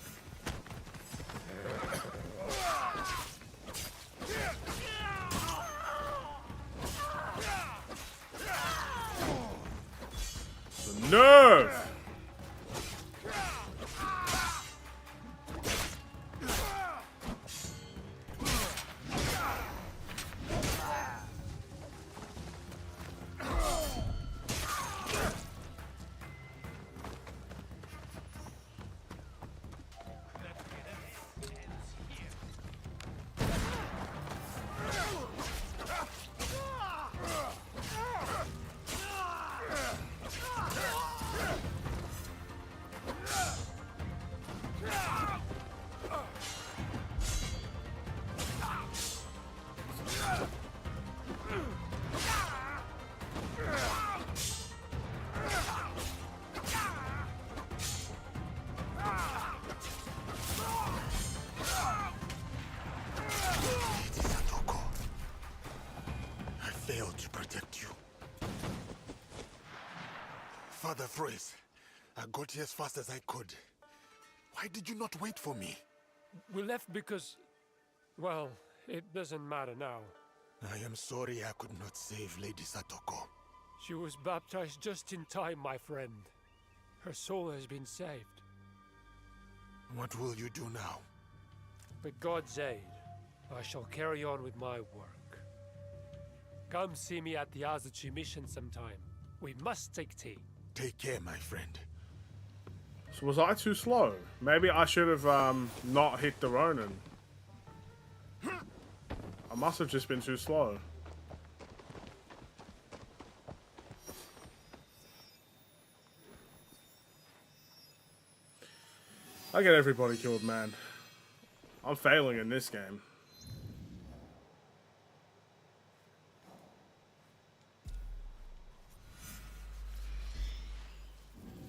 The nerve! To protect you. Father Frois, I got here as fast as I could. Why did you not wait for me? We left because... well, it doesn't matter now. I am sorry I could not save Lady Satoko. She was baptized just in time, my friend. Her soul has been saved. What will you do now? With God's aid, I shall carry on with my work. Come see me at the Azuchi mission sometime. We must take tea. Take care, my friend. So was I too slow? Maybe I should have not hit the Ronin. I must have just been too slow. I get everybody killed, man. I'm failing in this game.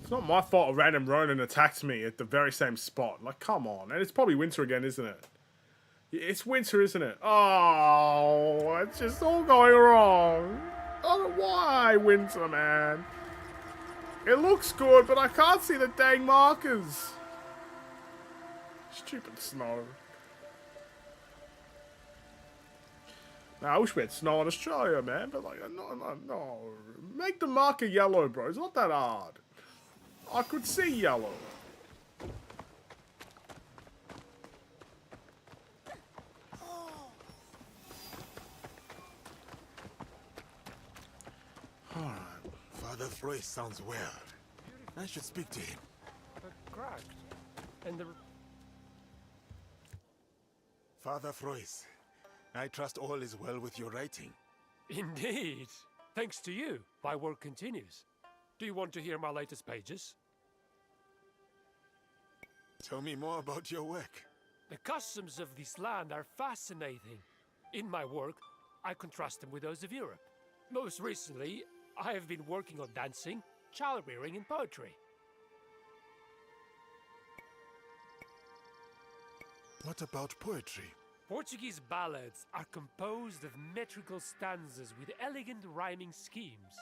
It's not my fault a random Ronin attacked me at the very same spot. Like, come on. And it's probably winter again, isn't it? It's winter, isn't it? Oh, it's just all going wrong. I don't know why winter, man. It looks good, but I can't see the dang markers. Stupid snow. Now, I wish we had snow in Australia, man. But, like, no. Make the marker yellow, bro. It's not that hard. I could see yellow. Alright. Father Frois sounds well. I should speak to him. Cracked. And the... Father Frois, I trust all is well with your writing. Indeed. Thanks to you, my work continues. Do you want to hear my latest pages? Tell me more about your work. The customs of this land are fascinating. In my work, I contrast them with those of Europe. Most recently, I have been working on dancing, childbearing, and poetry. What about poetry? Portuguese ballads are composed of metrical stanzas with elegant rhyming schemes.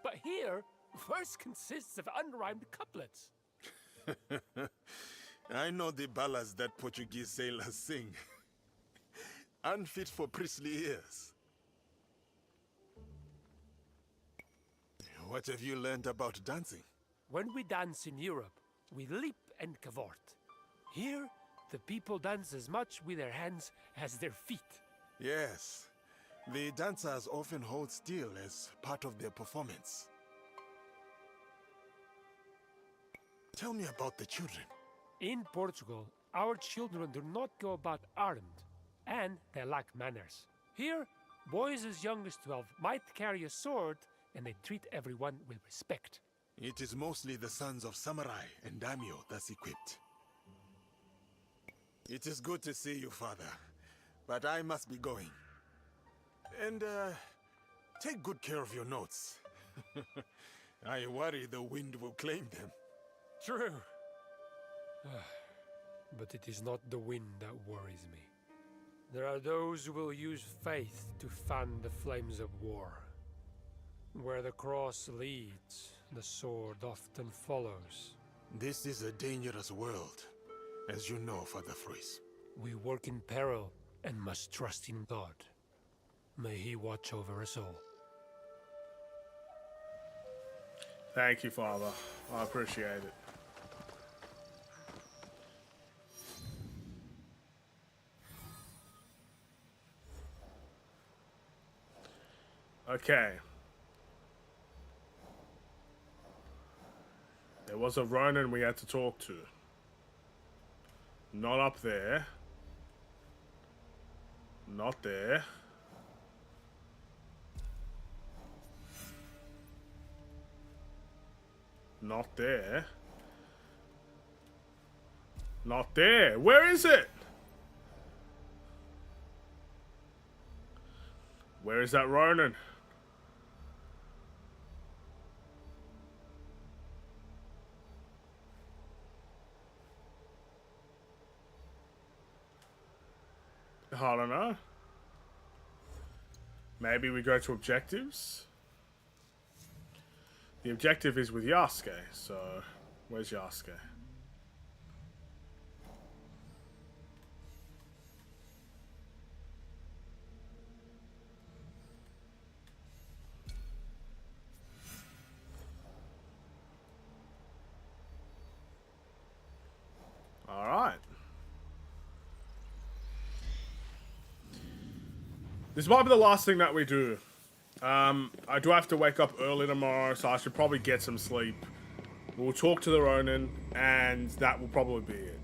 But here, verse consists of unrhymed couplets. I know the ballads that Portuguese sailors sing. Unfit for priestly ears. What have you learned about dancing? When we dance in Europe, we leap and cavort. Here, the people dance as much with their hands as their feet. Yes. The dancers often hold still as part of their performance. Tell me about the children. In Portugal, our children do not go about armed, and they lack manners. Here, boys as young as 12 might carry a sword, and they treat everyone with respect. It is mostly the sons of samurai and daimyo that's equipped. It is good to see you, father, but I must be going. And, take good care of your notes. I worry the wind will claim them. True. But it is not the wind that worries me. There are those who will use faith to fan the flames of war. Where the cross leads, the sword often follows. This is a dangerous world, as you know, Father Fruis. We work in peril and must trust in God. May He watch over us all. Thank you, Father. I appreciate it. Okay. There was a Ronin we had to talk to. Not up there. Not there. Not there. Not there. Where is it? Where is that Ronin? I don't know. Maybe we go to objectives? The objective is with Yasuke, so where's Yasuke? Alright. This might be the last thing that we do. I do have to wake up early tomorrow, so I should probably get some sleep. We'll talk to the Ronin, and that will probably be it.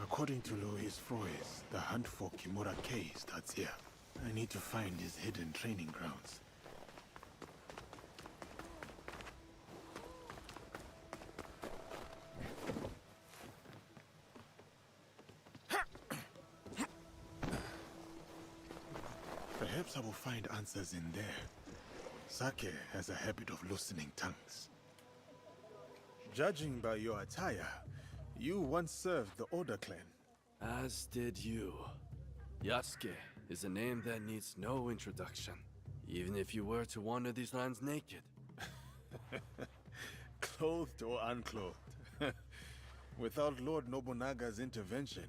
According to Louis Fruis, the hunt for Kimura K starts here. I need to find his hidden training grounds. Perhaps I will find answers in there. Sake has a habit of loosening tongues. Judging by your attire, you once served the Oda clan. As did you. Yasuke is a name that needs no introduction, even if you were to wander these lands naked. Clothed or unclothed. Without Lord Nobunaga's intervention,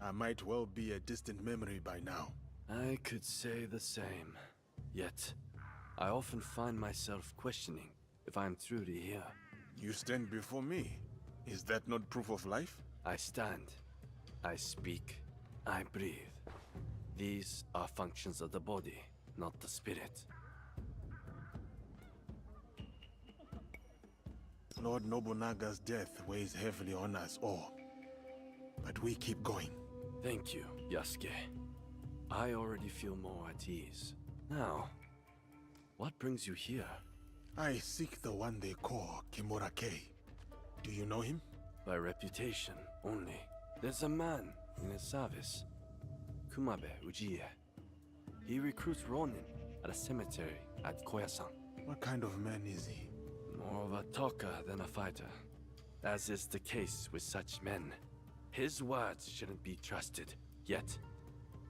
I might well be a distant memory by now. I could say the same. Yet, I often find myself questioning if I'm truly here. You stand before me. Is that not proof of life? I stand. I speak. I breathe. These are functions of the body, not the spirit. Lord Nobunaga's death weighs heavily on us all. But we keep going. Thank you, Yasuke. I already feel more at ease. Now, what brings you here? I seek the one they call Kimura K. Do you know him? By reputation only. There's a man in his service, Kumabe Ujiie. He recruits Ronin at a cemetery at Koyasan. What kind of man is he? More of a talker than a fighter, as is the case with such men. His words shouldn't be trusted, yet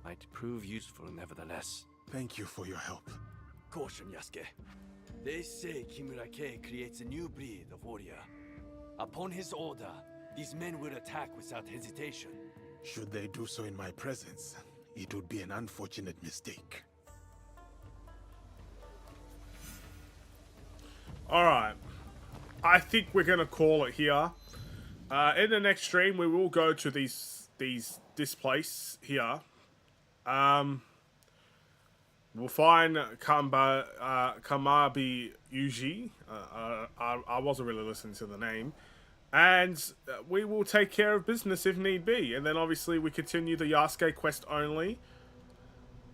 might prove useful nevertheless. Thank you for your help. Caution, Yasuke. They say Kimura K creates a new breed of warrior. Upon his order, these men will attack without hesitation. Should they do so in my presence, it would be an unfortunate mistake. Alright. I think we're going to call it here. In the next stream, we will go to this place here. We'll find Kamabi Yuji. I wasn't really listening to the name. And we will take care of business if need be. And then obviously we continue the Yasuke quest only.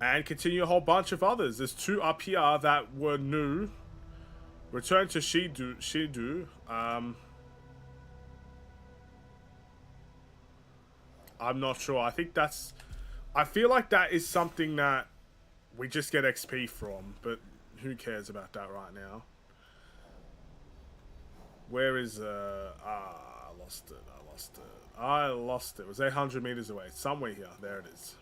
And continue a whole bunch of others. There's 2 up here that were new. Return to Shidu. I'm not sure. I think that's... I feel like that is something that we just get XP from. But who cares about that right now? Where is... I lost it. I lost it. It was 800 meters away. It's somewhere here. There it is.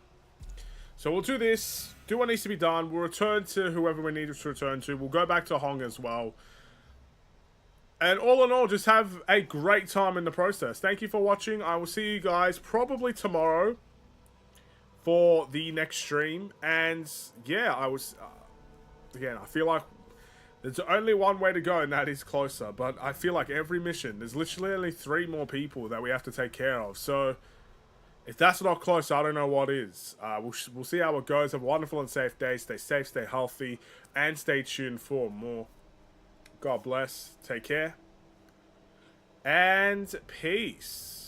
So we'll do this. Do what needs to be done. We'll return to whoever we need to return to. We'll go back to Hong as well. And all in all, just have a great time in the process. Thank you for watching. I will see you guys probably tomorrow for the next stream. And yeah, again, I feel like there's only one way to go, and that is closer. But I feel like every mission, there's literally only 3 more people that we have to take care of. So if that's not close, I don't know what is. We'll see how it goes. Have a wonderful and safe day. Stay safe, stay healthy, and stay tuned for more. God bless. Take care. And peace.